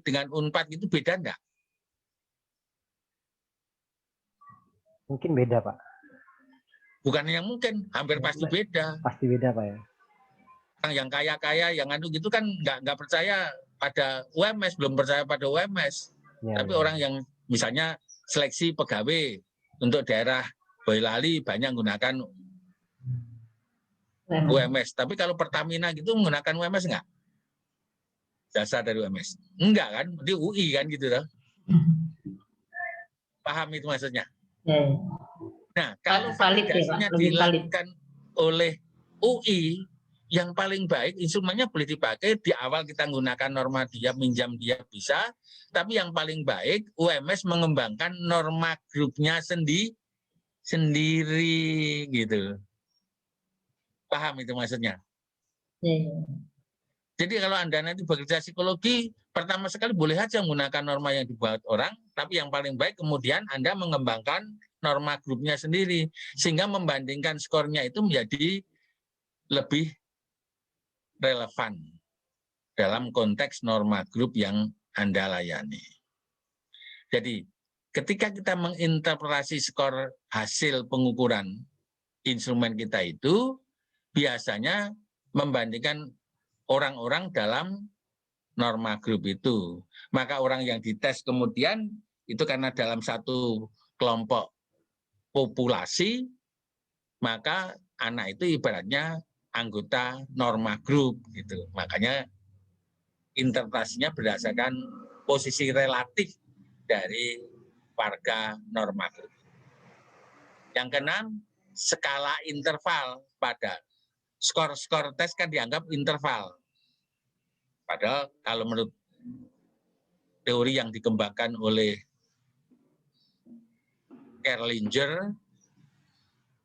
dengan Unpad itu beda enggak? Mungkin beda, Pak. Bukan yang mungkin, hampir pasti beda. Pasti beda, Pak ya. Yang kaya-kaya, yang anu gitu kan nggak percaya pada UMS, belum percaya pada UMS. Ya, Tapi ya. orang yang misalnya seleksi pegawai untuk daerah Boyolali banyak menggunakan UMS. Tapi kalau Pertamina gitu menggunakan UMS nggak? Jasa dari UMS? Enggak kan? Di UI kan gitu loh. Paham itu maksudnya? Ya. Nah, kalau Valid ya, Pak? validasinya Lebih valid. dilakukan oleh UI, yang paling baik instrumennya boleh dipakai di awal kita menggunakan norma dia, minjam dia bisa, tapi yang paling baik UMS mengembangkan norma grupnya sendiri gitu. Paham itu maksudnya? Ya. Jadi kalau Anda nanti bekerja psikologi, pertama sekali boleh saja menggunakan norma yang dibuat orang, tapi yang paling baik kemudian Anda mengembangkan norma grupnya sendiri, sehingga membandingkan skornya itu menjadi lebih relevan dalam konteks norma grup yang Anda layani. Jadi, ketika kita menginterpretasi skor hasil pengukuran instrumen kita itu, biasanya membandingkan orang-orang dalam norma grup itu. Maka orang yang dites kemudian itu karena dalam satu kelompok populasi, maka anak itu ibaratnya anggota norma grup gitu. Makanya interpretasinya berdasarkan posisi relatif dari warga norma grup. Yang keenam, skala interval pada skor-skor tes kan dianggap interval. Padahal kalau menurut teori yang dikembangkan oleh Kerlinger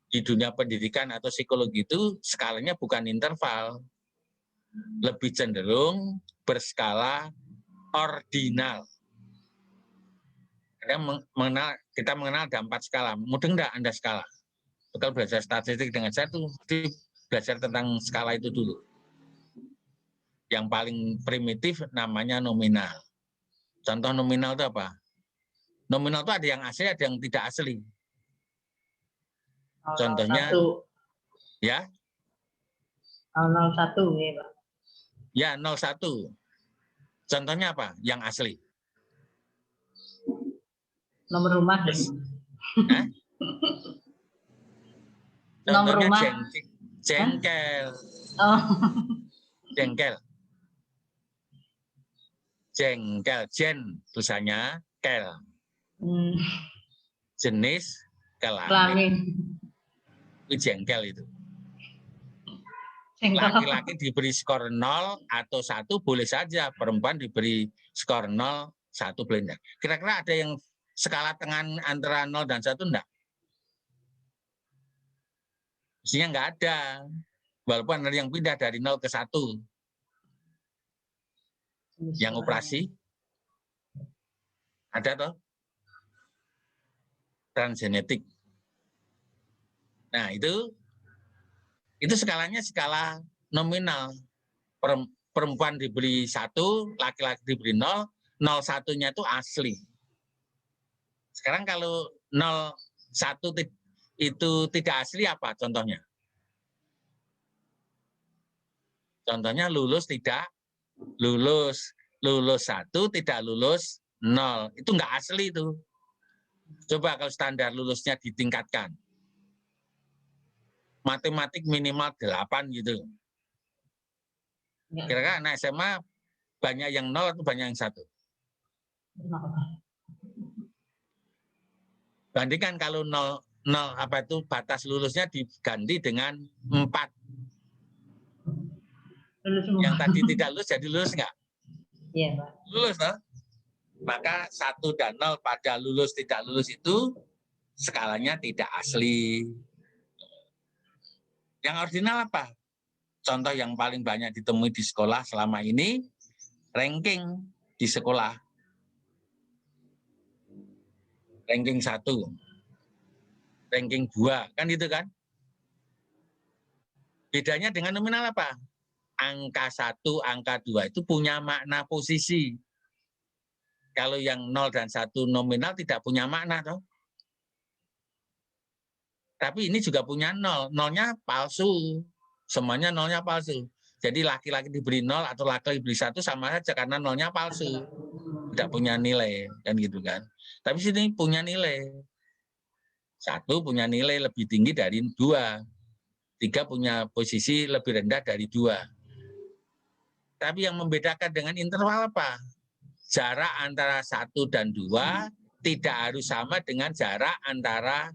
di dunia pendidikan atau psikologi itu skalanya bukan interval, lebih cenderung berskala ordinal. Kita mengenal ada 4 skala. Mudeng enggak Anda skala? Kalau belajar statistik dengan saya tuh belajar tentang skala itu dulu. Yang paling primitif namanya nominal. Contoh nominal itu apa? Nominal itu ada yang asli, ada yang tidak asli. Contohnya, 01. ya? 01 ya, Pak. Ya, 01. Contohnya apa? Yang asli. Nomor rumah. Hah? Nomor Contohnya rumah. jengkel. Oh. Jengkel. Jengkel, jen tulisannya kel. Jenis kelamin. Itu jengkel itu. Laki-laki diberi skor 0 atau 1 boleh saja, perempuan diberi skor 0, 1 boleh enggak. Kira-kira ada yang skala tengah antara 0 dan 1 enggak? Mestinya enggak ada. Walaupun ada yang pindah dari 0 ke 1. Yang operasi? Ada toh? Transgenetik. Nah, itu skalanya skala nominal. Perempuan diberi 1, laki-laki diberi 0, 01-nya itu asli. Sekarang kalau 01 itu tidak asli apa contohnya? Contohnya lulus tidak lulus. Lulus 1 tidak lulus 0. Itu enggak asli itu. Coba kalau standar lulusnya ditingkatkan. Matematik minimal 8 gitu. Kira-kira anak SMA banyak yang 0 atau banyak yang 1? Bandingkan kalau 0 apa itu batas lulusnya diganti dengan 4. Yang tadi tidak lulus jadi lulus enggak? Iya, Pak. Lulus toh? Maka 1 dan 0 pada lulus tidak lulus itu skalanya tidak asli. Yang ordinal apa? Contoh yang paling banyak ditemui di sekolah selama ini, ranking di sekolah. Ranking 1, ranking 2, kan gitu kan? Bedanya dengan nominal apa? Angka 1, angka 2 itu punya makna posisi. Kalau yang 0 dan 1 nominal tidak punya makna toh. Tapi ini juga punya 0. Nolnya palsu. Semuanya nolnya palsu. Jadi laki-laki diberi 0 atau laki-laki diberi 1 sama saja karena nolnya palsu. Tidak punya nilai kan gitu kan. Tapi sini punya nilai. 1 punya nilai lebih tinggi dari 2. 3 punya posisi lebih rendah dari 2. Tapi yang membedakan dengan interval apa? Jarak antara 1 dan 2 tidak harus sama dengan jarak antara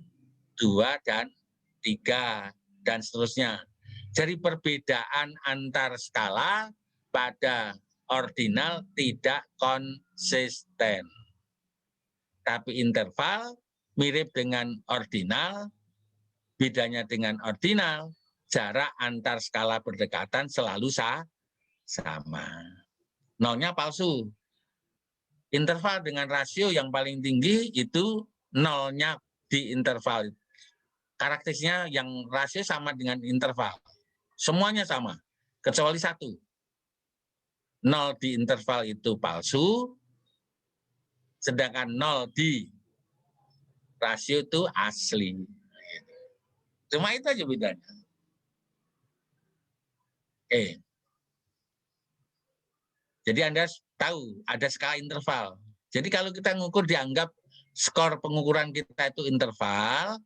2 dan 3 dan seterusnya. Jadi perbedaan antar skala pada ordinal tidak konsisten. Tapi interval mirip dengan ordinal, bedanya dengan ordinal, jarak antar skala berdekatan selalu sama. Nolnya palsu. Interval dengan rasio yang paling tinggi itu nolnya di interval. Karakteristiknya yang rasio sama dengan interval. Semuanya sama, kecuali 1. 0 di interval itu palsu, sedangkan 0 di rasio itu asli. Cuma itu aja bedanya. Oke. Jadi Anda tahu ada skala interval. Jadi kalau kita ngukur dianggap skor pengukuran kita itu interval,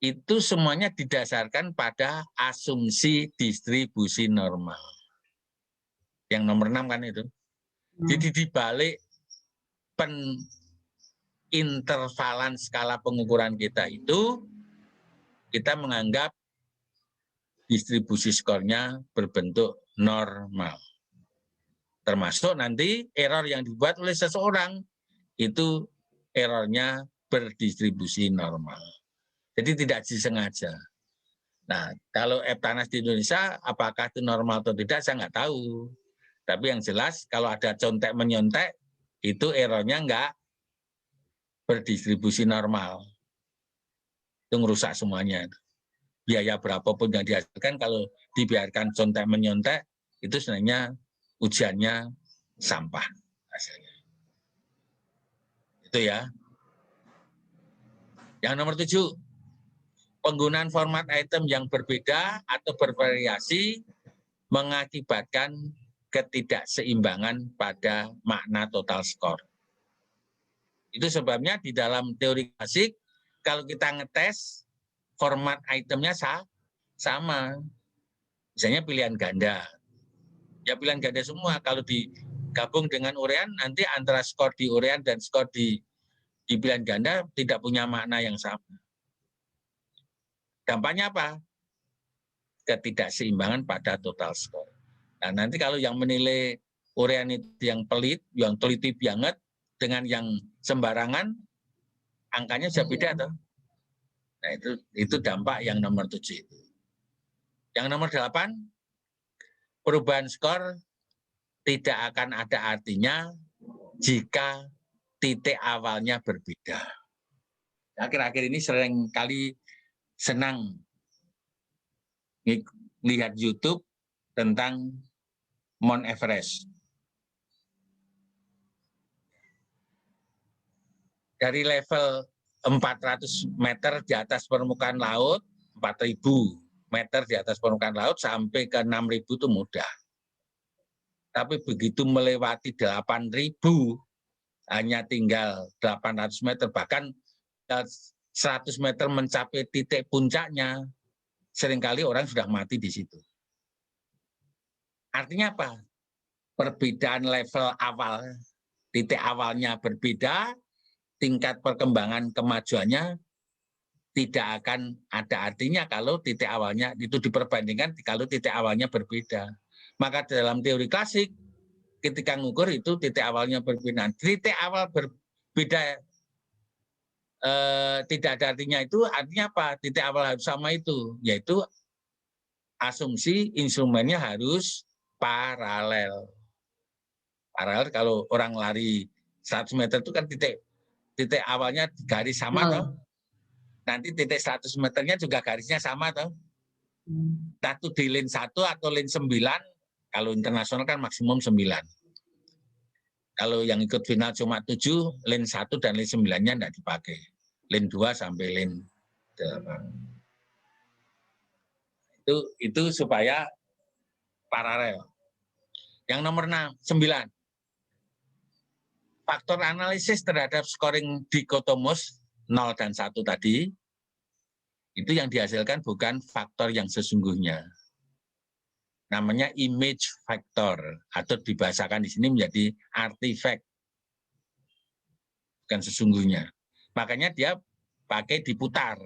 itu semuanya didasarkan pada asumsi distribusi normal. Yang nomor 6 kan itu. Jadi dibalik penintervalan skala pengukuran kita itu, kita menganggap distribusi skornya berbentuk normal. Termasuk nanti error yang dibuat oleh seseorang, itu errornya berdistribusi normal. Jadi tidak disengaja. Nah, kalau Eptanas di Indonesia, apakah itu normal atau tidak, saya nggak tahu. Tapi yang jelas, kalau ada contek-menyontek, itu errornya nggak berdistribusi normal. Itu ngerusak semuanya. Biaya berapapun yang dihasilkan, kalau dibiarkan contek-menyontek, itu sebenarnya ujiannya sampah hasilnya. Itu ya. Yang nomor 7, penggunaan format item yang berbeda atau bervariasi mengakibatkan ketidakseimbangan pada makna total skor. Itu sebabnya di dalam teori klasik, kalau kita ngetes, format itemnya sama. Misalnya pilihan ganda. Ya pilihan ganda semua. Kalau digabung dengan urean, nanti antara skor di urean dan skor di pilihan ganda tidak punya makna yang sama. Dampaknya apa? Ketidakseimbangan pada total skor. Nah, nanti kalau yang menilai urean itu yang pelit, yang teliti banget, dengan yang sembarangan, angkanya bisa beda tuh. Nah, itu dampak yang nomor 7 itu. Yang nomor 8, perubahan skor tidak akan ada artinya jika titik awalnya berbeda. Akhir-akhir ini sering kali senang lihat YouTube tentang Mount Everest. Dari level 400 meter di atas permukaan laut, 4.000 meter di atas permukaan laut sampai ke 6.000 itu mudah. Tapi begitu melewati 8.000, hanya tinggal 800 meter, bahkan 100 meter mencapai titik puncaknya, seringkali orang sudah mati di situ. Artinya apa? Perbedaan level awal, titik awalnya berbeda, tingkat perkembangan kemajuannya tidak akan ada artinya kalau titik awalnya itu diperbandingkan kalau titik awalnya berbeda. Maka dalam teori klasik, ketika ngukur itu titik awalnya berbeda. Titik awal berbeda tidak ada artinya itu artinya apa? Titik awal harus sama itu, yaitu asumsi instrumennya harus paralel. Paralel kalau orang lari 100 meter itu kan titik awalnya garis sama toh. Nanti titik 100 meternya juga garisnya sama toh. Satu di lane 1 atau lane 9, kalau internasional kan maksimum 9. Kalau yang ikut final cuma 7, lane 1 dan lane 9-nya tidak dipakai. Lane 2 sampai lane 8. Itu supaya paralel. Yang nomor 9. Faktor analisis terhadap scoring dikotomus 0 dan 1 tadi, itu yang dihasilkan bukan faktor yang sesungguhnya. Namanya image factor, atau dibahasakan di sini menjadi artifact, bukan sesungguhnya. Makanya dia pakai diputar.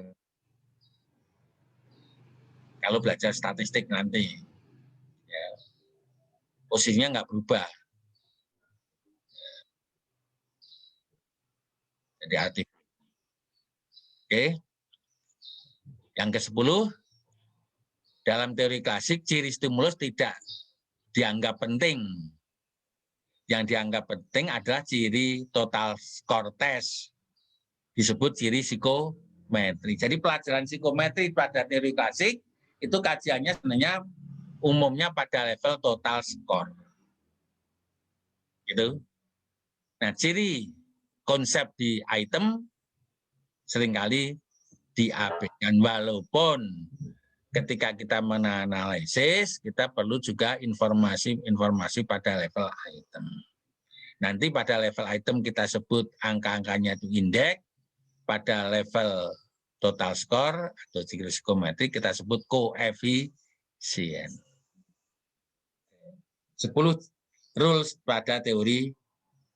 Kalau belajar statistik nanti, ya, posisinya nggak berubah. Jadi artifact. Oke. Yang ke-10, dalam teori klasik, ciri stimulus tidak dianggap penting. Yang dianggap penting adalah ciri total score test. Disebut ciri psikometri. Jadi pelajaran psikometri pada teori klasik, itu kajiannya sebenarnya umumnya pada level total score. Gitu. Nah, ciri konsep di item seringkali diabaikan, walaupun ketika kita menganalisis, kita perlu juga informasi pada level item. Nanti pada level item kita sebut angka-angkanya itu indeks, pada level total score atau ciri psikometri kita sebut koefisien. 10 rules pada teori